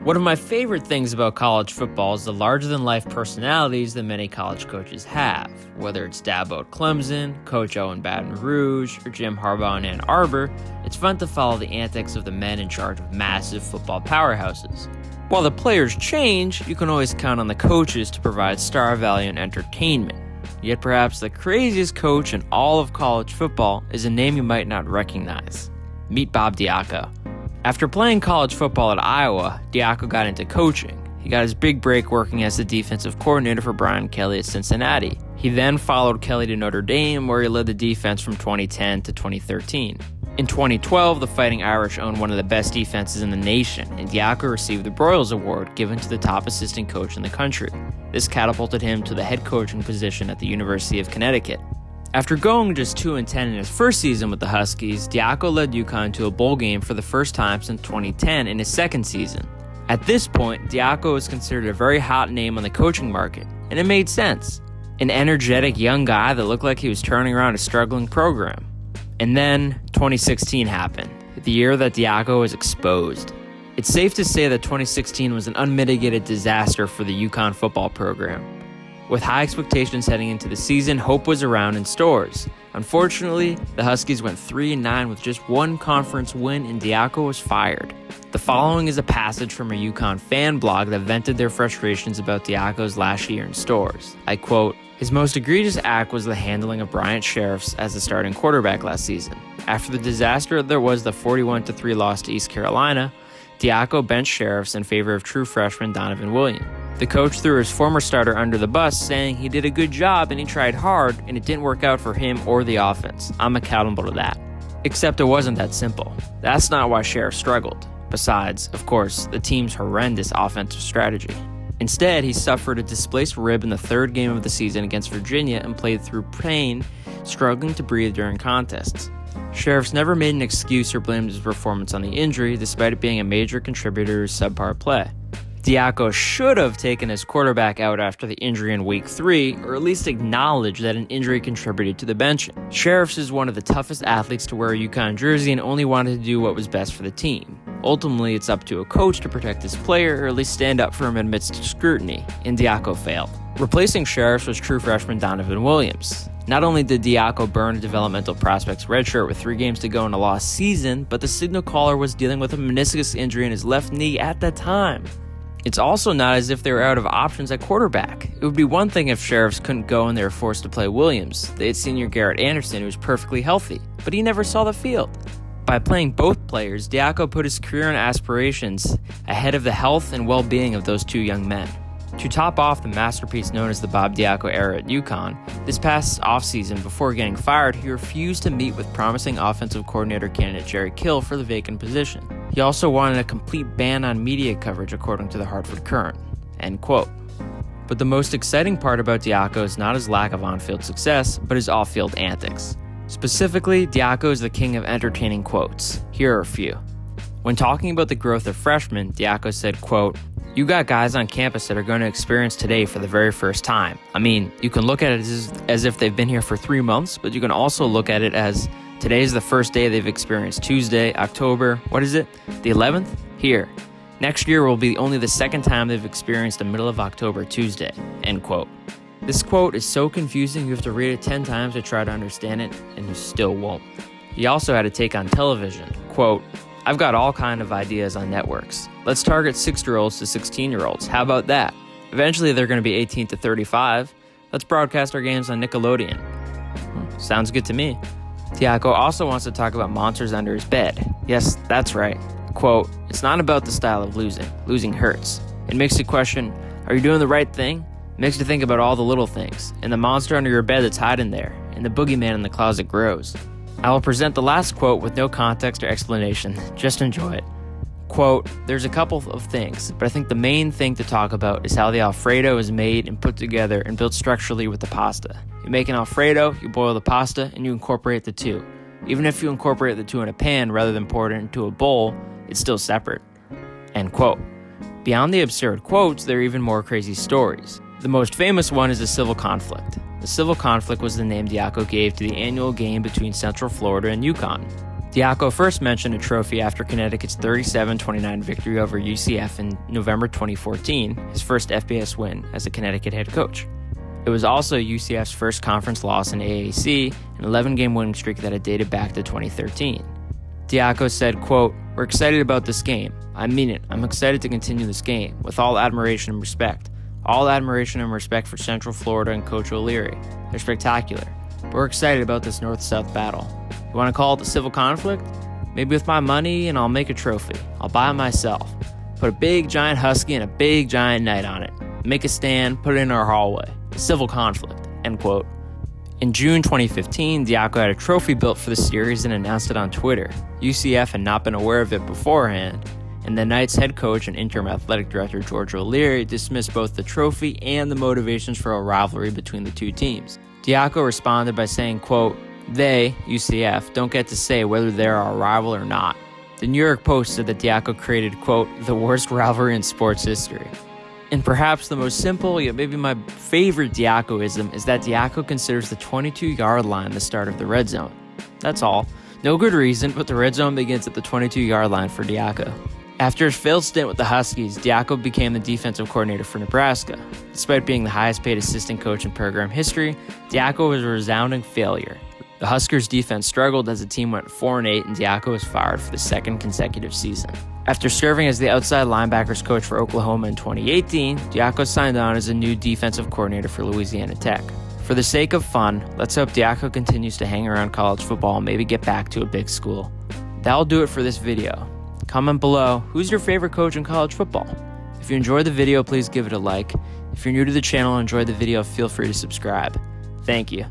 One of my favorite things about college football is the larger-than-life personalities that many college coaches have. Whether it's Dabo at Clemson, Coach O in Baton Rouge, or Jim Harbaugh in Ann Arbor, it's fun to follow the antics of the men in charge of massive football powerhouses. While the players change, you can always count on the coaches to provide star value and entertainment. Yet perhaps the craziest coach in all of college football is a name you might not recognize. Meet Bob DIaco. After playing college football at Iowa, DIaco got into coaching. He got his big break working as the defensive coordinator for Brian Kelly at Cincinnati. He then followed Kelly to Notre Dame, where he led the defense from 2010 to 2013. In 2012, the Fighting Irish owned one of the best defenses in the nation, and DIaco received the Broyles Award given to the top assistant coach in the country. This catapulted him to the head coaching position at the University of Connecticut. After going just 2-10 in his first season with the Huskies, DIaco led UConn to a bowl game for the first time since 2010 in his second season. At this point, DIaco was considered a very hot name on the coaching market, and it made sense. An energetic young guy that looked like he was turning around a struggling program. And then 2016 happened, the year that DIaco was exposed. It's safe to say that 2016 was an unmitigated disaster for the UConn football program. With high expectations heading into the season, hope was around in stores. Unfortunately, the Huskies went 3-9 with just one conference win and DIaco was fired. The following is a passage from a UConn fan blog that vented their frustrations about DIaco's last year in stores. I quote, "His most egregious act was the handling of Bryant Sheriffs as the starting quarterback last season. After the disaster there was the 41-3 loss to East Carolina, DIaco benched Sheriffs in favor of true freshman Donovan Williams. The coach threw his former starter under the bus, saying he did a good job and he tried hard and it didn't work out for him or the offense. I'm accountable to that." Except it wasn't that simple. That's not why Sheriff struggled. Besides, of course, the team's horrendous offensive strategy. Instead, he suffered a displaced rib in the third game of the season against Virginia and played through pain, struggling to breathe during contests. Sheriffs never made an excuse or blamed his performance on the injury, despite it being a major contributor to subpar play. DIaco should have taken his quarterback out after the injury in week 3, or at least acknowledged that an injury contributed to the benching. Sheriffs is one of the toughest athletes to wear a UConn jersey and only wanted to do what was best for the team. Ultimately, it's up to a coach to protect his player or at least stand up for him amidst scrutiny, and DIaco failed. Replacing Sheriffs was true freshman Donovan Williams. Not only did DIaco burn a developmental prospect's redshirt with 3 games to go in a lost season, but the signal caller was dealing with a meniscus injury in his left knee at the time. It's also not as if they were out of options at quarterback. It would be one thing if Sheriffs couldn't go and they were forced to play Williams. They had senior Garrett Anderson, who was perfectly healthy, but he never saw the field. By playing both players, DIaco put his career and aspirations ahead of the health and well-being of those two young men. To top off the masterpiece known as the Bob DIaco era at UConn, this past offseason, before getting fired, he refused to meet with promising offensive coordinator candidate Jerry Kill for the vacant position. He also wanted a complete ban on media coverage, according to the Hartford Courant. End quote. But the most exciting part about DIaco is not his lack of on-field success, but his off-field antics. Specifically, DIaco is the king of entertaining quotes. Here are a few. When talking about the growth of freshmen, DIaco said, quote, "You got guys on campus that are going to experience today for the very first time. I mean, you can look at it as if they've been here for 3 months, but you can also look at it as today's the first day they've experienced Tuesday, October, the 11th? Here. Next year will be only the second time they've experienced the middle of October Tuesday." End quote. This quote is so confusing you have to read it 10 times to try to understand it, and you still won't. He also had a take on television. Quote, "I've got all kind of ideas on networks. Let's target 6-year-olds to 16-year-olds. How about that? Eventually they're going to be 18 to 35. Let's broadcast our games on Nickelodeon." Sounds good to me. DIaco also wants to talk about monsters under his bed. Yes, that's right. Quote, "It's not about the style of losing. Losing hurts. It makes you question, are you doing the right thing? It makes you think about all the little things, and the monster under your bed that's hiding there, and the boogeyman in the closet grows." I will present the last quote with no context or explanation. Just enjoy it. Quote, "There's a couple of things, but I think the main thing to talk about is how the Alfredo is made and put together and built structurally with the pasta. You make an Alfredo, you boil the pasta, and you incorporate the two. Even if you incorporate the two in a pan rather than pour it into a bowl, it's still separate." End quote. Beyond the absurd quotes, there are even more crazy stories. The most famous one is the civil conflict. The civil conflict was the name DIaco gave to the annual game between Central Florida and UConn. DIaco first mentioned a trophy after Connecticut's 37-29 victory over UCF in November 2014, his first FBS win as a Connecticut head coach. It was also UCF's first conference loss in AAC, an 11-game winning streak that had dated back to 2013. DIaco said, quote, "We're excited about this game. I mean it. I'm excited to continue this game, with all admiration and respect. All admiration and respect for Central Florida and Coach O'Leary. They're spectacular. But we're excited about this North-South battle. You want to call it a civil conflict? Maybe with my money and I'll make a trophy. I'll buy it myself. Put a big giant husky and a big giant knight on it. Make a stand, put it in our hallway. A civil conflict," end quote. In June 2015, DIaco had a trophy built for the series and announced it on Twitter. UCF had not been aware of it beforehand, and the Knights head coach and interim athletic director George O'Leary dismissed both the trophy and the motivations for a rivalry between the two teams. DIaco responded by saying, quote, "They, UCF, don't get to say whether they're our rival or not." The New York Post said that DIaco created, quote, "the worst rivalry in sports history." And perhaps the most simple, yet maybe my favorite DIacoism, is that DIaco considers the 22-yard line the start of the red zone. That's all. No good reason, but the red zone begins at the 22-yard line for DIaco. After his failed stint with the Huskies, DIaco became the defensive coordinator for Nebraska. Despite being the highest-paid assistant coach in program history, DIaco was a resounding failure. The Huskers' defense struggled as the team went 4-8, and DIaco was fired for the second consecutive season. After serving as the outside linebackers coach for Oklahoma in 2018, DIaco signed on as a new defensive coordinator for Louisiana Tech. For the sake of fun, let's hope DIaco continues to hang around college football and maybe get back to a big school. That'll do it for this video. Comment below, who's your favorite coach in college football? If you enjoyed the video, please give it a like. If you're new to the channel and enjoyed the video, feel free to subscribe. Thank you.